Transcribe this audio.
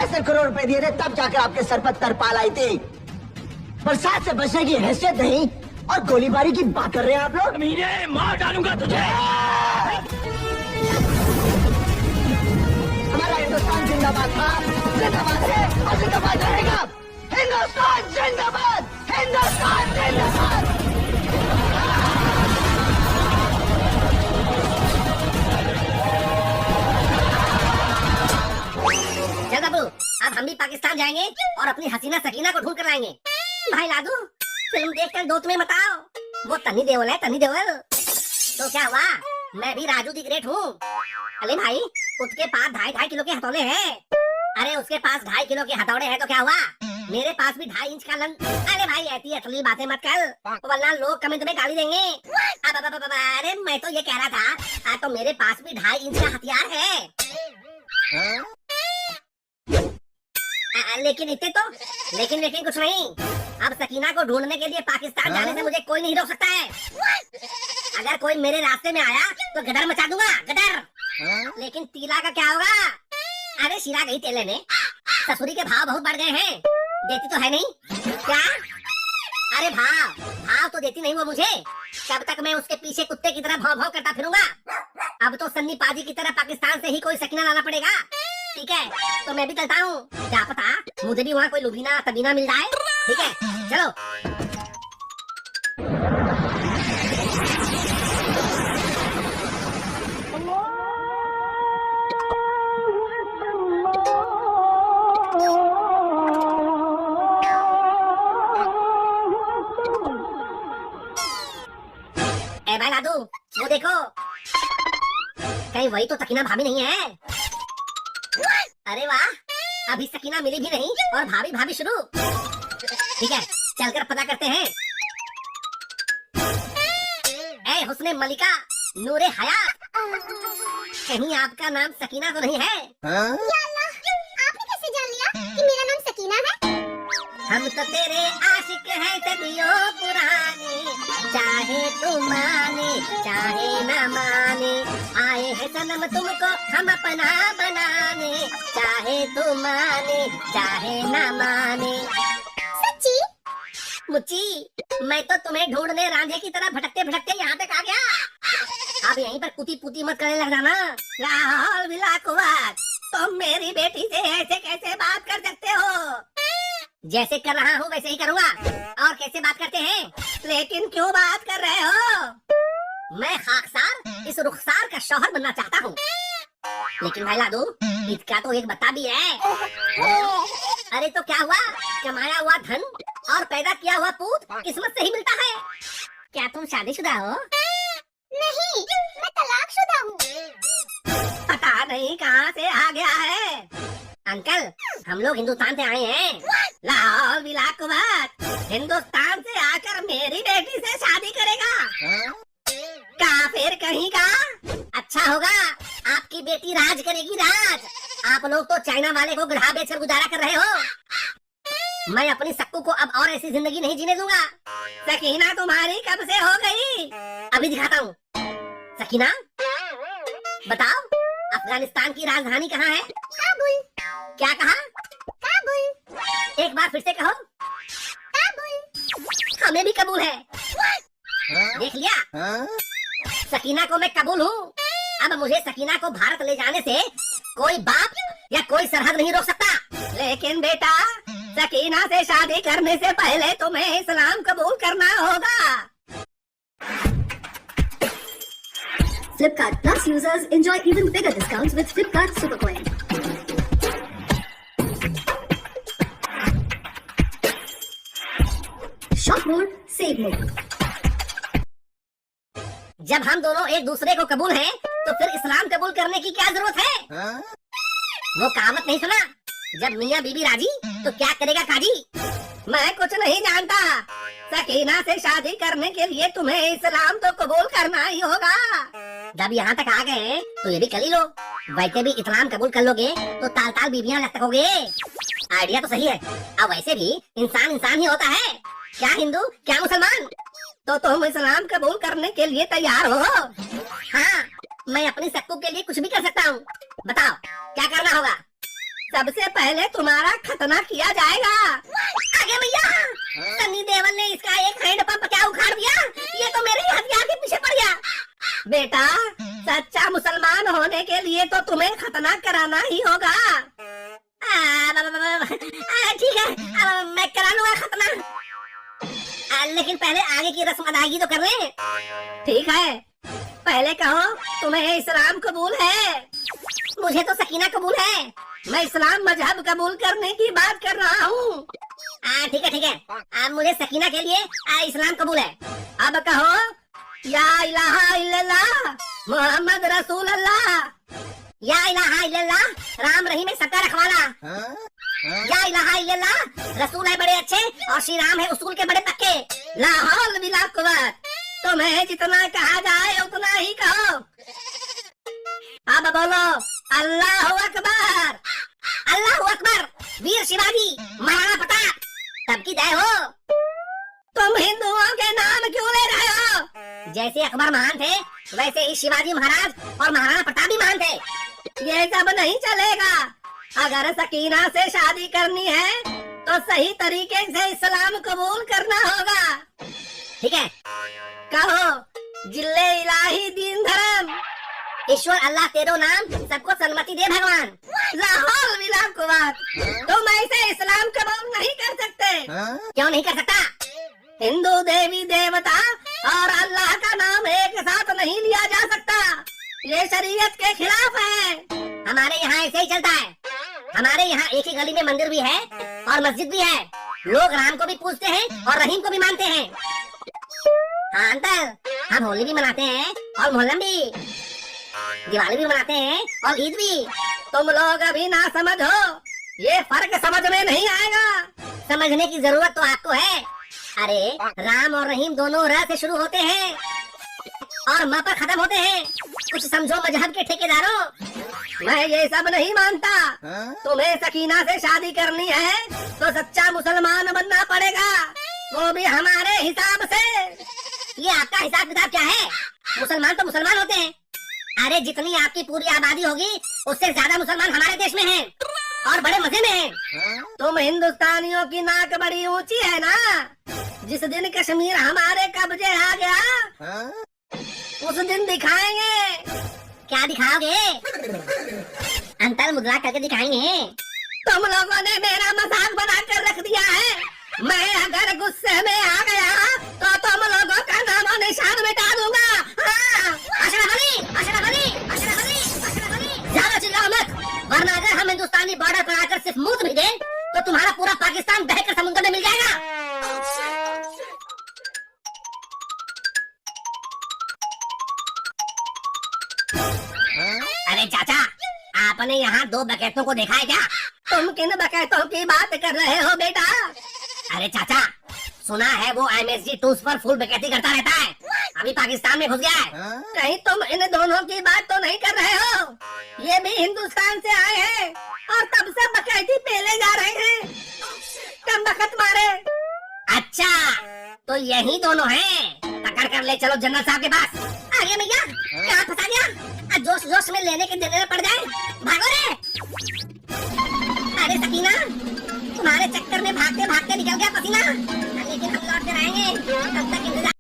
ऐसे करोड़ रुपए दिए थे तब जाकर आपके सर पर तरपाल आई थी। बरसात से बचने की हैसियत नहीं और गोलीबारी की बात कर रहे हैं आप लोग। मीरे मार डालूंगा तुझे। हमारा हिंदुस्तान जिंदाबाद था, जिंदाबाद है और जिंदाबाद रहेगा। हिंदुस्तान जिंदाबाद, हिंदुस्तान जिंदाबाद। चल बाबू, अब हम भी पाकिस्तान जाएंगे और अपनी हसीना सकीना को ढूंढ कर लाएंगे। भाई लादू, फिल्म देखकर दो तुम्हें बताओ, वो तन्नी देओल है, तन्नी देओल। तो क्या हुआ, मैं भी राजू दी ग्रेट हूँ। अरे भाई, उसके पास 2.5 किलो के हथौड़े हैं। अरे उसके पास 2.5 किलो के हथौड़े हैं तो क्या हुआ, मेरे पास भी 2.5 इंच का अरे भाई ऐसी असली बातें मत कर, वरना लोग कमेंट में गाली देंगे। अरे मैं तो ये कह रहा था, तो मेरे पास भी 2.5 इंच का हथियार है। लेकिन इतने तो लेकिन कुछ नहीं। अब सकीना को ढूंढने के लिए पाकिस्तान जाने से मुझे कोई नहीं रोक सकता है। अगर कोई मेरे रास्ते में आया तो गदर मचा दूंगा, गदर। लेकिन तीला का क्या होगा? अरे शीरा गई तेले में, ससुरी के भाव बहुत बढ़ गए हैं, देती तो है नहीं क्या? अरे भाव तो देती नहीं वो मुझे, कब तक मैं उसके पीछे कुत्ते की तरह भाव करता फिरूंगा? अब तो सन्नी पाजी की तरह पाकिस्तान से ही कोई सकीना लाना पड़ेगा। ठीक है, तो मैं भी चलता हूँ, क्या पता मुझे भी वहाँ कोई लुबीना तबीना मिल जाए। ठीक है, चलो। ए भाई लादू, वो देखो, कहीं वही तो सकीना भाभी नहीं है? अरे वाह, अभी सकीना मिली भी नहीं और भाभी भाभी शुरू। ठीक है, चलकर पता करते हैं। ए हुस्ने मलिका, नूरे हयात, कहीं आपका नाम सकीना तो नहीं है? या अल्लाह, आपने कैसे जान लिया कि मेरा नाम सकीना है? हम तो तेरे आशिक हैं सदियों पुराने, चाहे तू माने चाहे न माने, आए हैं सनम तुमको हम अपना बनाने, चाहे तू माने चाहे न माने। सच्ची? मुच्ची, मैं तो तुम्हें ढूंढने रांझे की तरह भटकते भटकते यहाँ तक आ गया। अब यहीं पर कुती पुती मत करने लग जाना। लाहौल बिलाकुवात, तुम मेरी बेटी से ऐसे कैसे बात कर सकते हो? जैसे कर रहा हूँ वैसे ही करूँगा। और कैसे बात करते हैं? लेकिन क्यों बात कर रहे हो? मैं खाकसार इस रुखसार का शौहर बनना चाहता हूँ। लेकिन भाई लादू, इसका तो एक बता भी है। अरे तो क्या हुआ, कमाया हुआ धन और पैदा किया हुआ पूत किस्मत से ही मिलता है। क्या तुम शादीशुदा हो? नहीं, मैं तलाकशुदा हूँ। पता नहीं कहाँ से आ गया है। अंकल, हम लोग हिंदुस्तान से आए हैं। लाहौल बिलाकुवात, हिंदुस्तान से आकर मेरी बेटी से शादी करेगा? काफिर कहीं का। अच्छा होगा, आपकी बेटी राज करेगी, राज। आप लोग तो चाइना वाले को गधा बेचकर गुजारा कर रहे हो। मैं अपनी सक्कू को अब और ऐसी जिंदगी नहीं जीने दूंगा। सकीना तुम्हारी कब से हो गई? अभी दिखाता हूँ। सकीना, बताओ, अफगानिस्तान की राजधानी कहाँ है? काबुल। क्या कहा? काबुल। एक बार फिर से कहो। काबुल। हमें भी कबूल है। देख लिया, सकीना को मैं कबूल हूँ। अब मुझे सकीना को भारत ले जाने से कोई बाप या कोई सरहद नहीं रोक सकता। लेकिन बेटा, सकीना से शादी करने से पहले तुम्हें इस्लाम कबूल करना होगा। Flipkart Plus users enjoy even bigger discounts with Flipkart Supercoin. Shop more, save more. जब हम दोनों एक दूसरे को कबूल हैं, तो फिर इस्लाम कबूल करने की क्या जरूरत है? वो कहावत नहीं सुना, जब मियाँ बीबी राजी तो क्या करेगा काजी? मैं कुछ नहीं जानता। सकीना से शादी करने के लिए तुम्हें इस्लाम तो कबूल करना ही होगा। जब यहाँ तक आ गए हैं, तो ये भी कर ही लो। वैसे भी इस्लाम कबूल कर लोगे तो ताल ताल बीबियाँ लग सकोगे। आइडिया तो सही है। अब वैसे भी इंसान इंसान ही होता है, क्या हिंदू क्या मुसलमान। तो तुम इस्लाम कबूल करने के लिए तैयार हो? हाँ, मैं अपनी सक्कू के लिए कुछ भी कर सकता हूँ। बताओ क्या करना होगा? सबसे पहले तुम्हारा खतना किया जाएगा। आगे भैया, सन्नी देओल ने इसका एक हैंड पंप क्या उखाड़ दिया, ये तो मेरे हथियार के पीछे पड़ गया। बेटा, सच्चा मुसलमान होने के लिए तो तुम्हें खतना कराना ही होगा। ठीक है, मैं करा लूंगा खतना, लेकिन पहले आगे की रस्म अदायगी तो कर ले। ठीक है, पहले कहो तुम्हें इस्लाम कबूल है? मुझे तो सकीना कबूल है, मैं इस्लाम मजहब कबूल करने की बात कर रहा हूँ। ठीक है ठीक है, मुझे सकीना के लिए इस्लाम कबूल है। अब कहो या इलाहा इल्लल्लाह मोहम्मद रसूल अल्लाह। या इलाहा इल्लल्लाह राम रहीम है सबका रखवाला। या इलाहा इल्लल्लाह रसूल है बड़े अच्छे और श्री राम है उसूल के बड़े पक्के। ला हौल बिला कुव्वत, तुम्हें जितना कहा जाए उतना ही कहो। अब बोलो अल्लाहु अकबर। अल्लाहु अकबर। वीर शिवाजी, महाराणा प्रताप, सबकी जय हो। तुम हिंदुओं के नाम क्यों ले रहे हो? जैसे अकबर महान थे वैसे ही शिवाजी महाराज और महाराणा प्रताप भी महान थे। ये सब नहीं चलेगा। अगर सकीना से शादी करनी है तो सही तरीके से इस्लाम कबूल करना होगा। ठीक है, कहो जिल्ले इलाही दीन धर्म। ईश्वर अल्लाह तेरो नाम, सबको सन्मति दे भगवान। लाहौल बिला कुव्वत, तुम ऐसे इस्लाम कबूल नहीं कर सकते। क्यों नहीं कर सकता? हिंदू देवी देवता और अल्लाह का नाम एक साथ नहीं लिया जा सकता, ये शरीयत के खिलाफ है। हमारे यहाँ ऐसे ही चलता है। हमारे यहाँ एक ही गली में मंदिर भी है और मस्जिद भी है। लोग राम को भी पूजते हैं और रहीम को भी मानते हैं। हाँ अंकल, हम होली भी मनाते हैं और मोहल्लम भी, दिवाली भी मनाते हैं और ईद भी। तुम लोग अभी ना समझो, ये फर्क समझ में नहीं आएगा। समझने की जरूरत तो आपको है। अरे राम और रहीम दोनों र से शुरू होते हैं और म पर खत्म होते हैं। कुछ समझो मजहब के ठेकेदारों, मैं ये सब नहीं मानता। तुम्हें सकीना से शादी करनी है तो सच्चा मुसलमान बनना पड़ेगा, वो भी हमारे हिसाब से। ये आपका हिसाब किताब क्या है? मुसलमान तो मुसलमान होते हैं। अरे जितनी आपकी पूरी आबादी होगी उससे ज्यादा मुसलमान हमारे देश में हैं और बड़े मजे में हैं। तुम हिंदुस्तानियों की नाक बड़ी ऊंची है ना। जिस दिन कश्मीर हमारे कब्जे आ गया उस दिन दिखाएंगे। क्या दिखाओगे? अंतर मुद्रा करके दिखाएंगे। तुम लोगों ने मेरा मजाक बनाकर रख दिया है। मैं अगर गुस्से में आ गया तो तुम लोगों का नामो निशान मिटा दूंगा। अशरफ अली, अशरफ अली, अशरफ अली, अशरफ अली, ज्यादा चिल्लाओ मत, वरना अगर हम हिंदुस्तानी बॉर्डर पर आकर सिर्फ मुंह भी दें तो तुम्हारा पूरा पाकिस्तान बहकर समुद्र में मिल जाएगा। अरे चाचा, आपने यहाँ 2 बकैतों को देखा है क्या? तुम किन बकैतों की बात कर रहे हो बेटा? अरे चाचा, सुना है वो MSG टूल्स पर फुल बकैती करता रहता है, अभी पाकिस्तान में घुस गया है। कहीं तुम इन दोनों की बात तो नहीं कर रहे हो? ये भी हिंदुस्तान से आए हैं और तब से बकैती पेले जा रहे हैं। कम बखत मारे। अच्छा, तो यही दोनों हैं। पकड़ कर ले चलो जनरल साहब के पास। आगे भैया, कहाँ फंसा गया? जोश जोश में लेने के देने में पड़ जाए। भागो रे। अरे सकीना, तुम्हारे चक्कर में भागते भागते निकल गया पसीना। लेकिन हम लौट कर आएंगे, तब तक इंतजार।